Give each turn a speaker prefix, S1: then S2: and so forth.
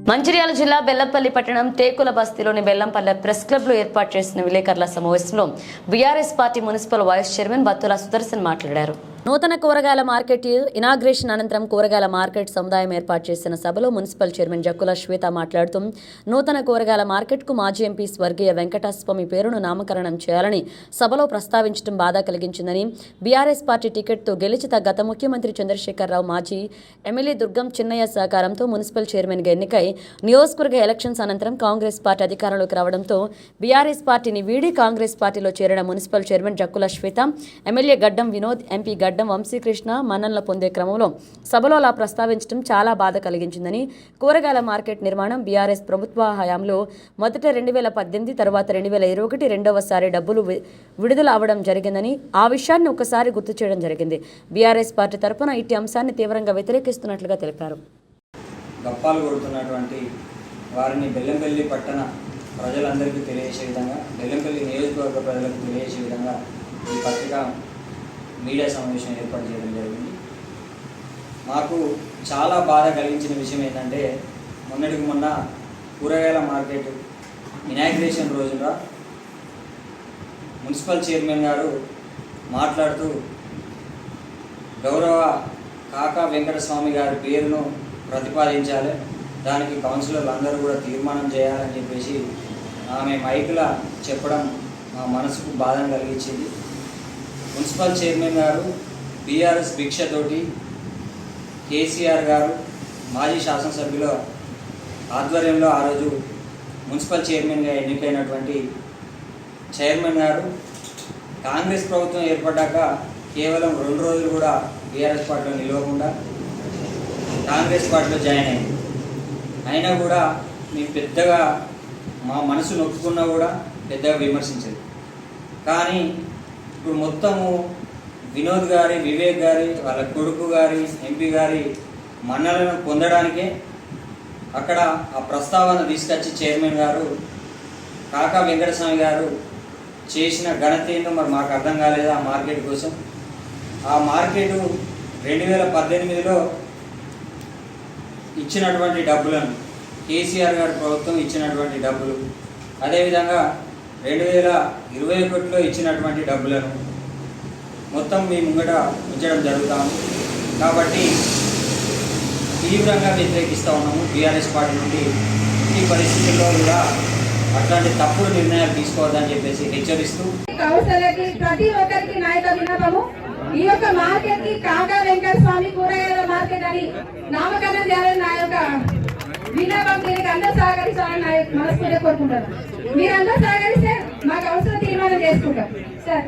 S1: మంచిర్యాల జిల్లా బెల్లంపల్లి పట్టణం టేకుల బస్తీలోని బెల్లంపల్లి ప్రెస్ క్లబ్ లో ఏర్పాటు చేసిన విలేకరుల సమావేశంలో BRS party municipal vice chairman Battula Sudarshan మాట్లాడారు. నూతన కూరగాయల మార్కెట్ ఇనాగ్రేషన్ అనంతరం కూరగాయల మార్కెట్ సముదాయం ఏర్పాటు చేసిన సభలో మున్సిపల్ చైర్మన్ జక్కుల శ్వేత మాట్లాడుతూ నూతన కూరగాయల మార్కెట్కు మాజీ ఎంపీ స్వర్గీయ వెంకటస్వామి పేరును నామకరణం చేయాలని సభలో ప్రస్తావించడం బాధ కలిగించిందని, బీఆర్ఎస్ పార్టీ టికెట్తో గెలిచి గత ముఖ్యమంత్రి చంద్రశేఖరరావు మాజీ ఎమ్మెల్యే దుర్గం చిన్నయ్య సహకారంతో మున్సిపల్ చైర్మన్గా ఎన్నికై నియోజకవర్గ ఎలక్షన్స్ అనంతరం కాంగ్రెస్ పార్టీ అధికారంలోకి రావడంతో బీఆర్ఎస్ పార్టీని వీడి కాంగ్రెస్ పార్టీలో చేరిన మున్సిపల్ చైర్మన్ జక్కుల శ్వేత ఎమ్మెల్యే గడ్డం వినోద్, ఎంపీ గడ్డం వంశీకృష్ణ మన్ననలు పొందే క్రమంలో సభలో అలా ప్రస్తావించడం చాలా బాధ కలిగించిందని, కూరగాయల మార్కెట్ నిర్మాణం బీఆర్ఎస్ ప్రభుత్వ హయాంలో మొదట 2018 తర్వాత 2021 రెండవసారి డబ్బులు విడుదల అవడం జరిగిందని ఆ విషయాన్ని ఒకసారి గుర్తు చేయడం జరిగింది. బీఆర్ఎస్ పార్టీ తరఫున ఇట్టి అంశాన్ని తీవ్రంగా వ్యతిరేకిస్తున్నట్లుగా తెలిపారు.
S2: గప్పాలు కొడుతున్నటువంటి వారిని బెల్లంపల్లి పట్టణ ప్రజలందరికీ తెలియజేసే విధంగా, బెల్లంపల్లి నియోజకవర్గ ప్రజలకు తెలియజేసే విధంగా ఈ పత్రిక మీడియా సమావేశం ఏర్పాటు చేయడం జరిగింది. మాకు చాలా బాధ కలిగించిన విషయం ఏంటంటే, మొన్నటికి మొన్న కూరగాయల మార్కెట్ ఇనాగ్రేషన్ రోజున మున్సిపల్ చైర్మన్ గారు మాట్లాడుతూ గౌరవ కాకా వెంకటస్వామి గారి పేరును ప్రతిపాదించాలి, దానికి కౌన్సిలర్లు అందరూ కూడా తీర్మానం చేయాలని చెప్పేసి ఆమె మైకులా చెప్పడం మా మనసుకు బాధను కలిగించింది. మున్సిపల్ చైర్మన్ గారు బీఆర్ఎస్ భిక్షతోటి కేసీఆర్ గారు మాజీ శాసనసభ్యుల ఆధ్వర్యంలో ఆ రోజు మున్సిపల్ చైర్మన్గా ఎన్నికైనటువంటి చైర్మన్ గారు కాంగ్రెస్ ప్రభుత్వం ఏర్పడ్డాక కేవలం 2 రోజులు కూడా బీఆర్ఎస్ పార్టీలో నిలవకుండా కాంగ్రెస్ పార్టీలో జాయిన్ అయింది. అయినా కూడా మేము పెద్దగా మా మనసు నొక్కుకున్నా కూడా పెద్దగా విమర్శించదు. కానీ ఇప్పుడు మొత్తము వినోద్ గారి, వివేక్ గారి, వాళ్ళ కొడుకు గారి, ఎంపీ గారి మన్నలను పొందడానికే అక్కడ ఆ ప్రస్తావన తీసుకొచ్చి చైర్మన్ గారు కాకా వెంకటస్వామి గారు చేసిన ఘనత ఏంటో మరి మాకు అర్థం కాలేదు. ఆ మార్కెట్ కోసం ఆ మార్కెట్ 2018లో ఇచ్చినటువంటి డబ్బులను, కేసీఆర్ గారి ప్రభుత్వం ఇచ్చినటువంటి డబ్బులు, అదేవిధంగా 2021లో ఇచ్చినటువంటి డబ్బులను మొత్తం మీ ముంగట ఉంచడం జరుగుతాము. కాబట్టి తీవ్రంగా వ్యతిరేకిస్తూ ఉన్నాము. బీఆర్ఎస్ పార్టీ నుండి ఈ పరిస్థితుల్లో కూడా అట్లాంటి తప్పుడు నిర్ణయాలు తీసుకోవద్దని చెప్పేసి హెచ్చరిస్తూ,
S3: ప్రతి ఒక్కరికి నాయక విన్నపము, ఈ యొక్క మార్కెట్ కి కాకా వెంకటస్వామి కూరగాయల మార్కెట్ అని నామకరణం చేయాలని నా యొక్క విన్నపం. దీనికి అందరూ సహకరించాలని మనస్ఫూర్తిగా కోరుకుంటారు. మీరందరూ సహకరిస్తే మాకు అవసరం తీర్మానం చేసుకుంటాం సార్.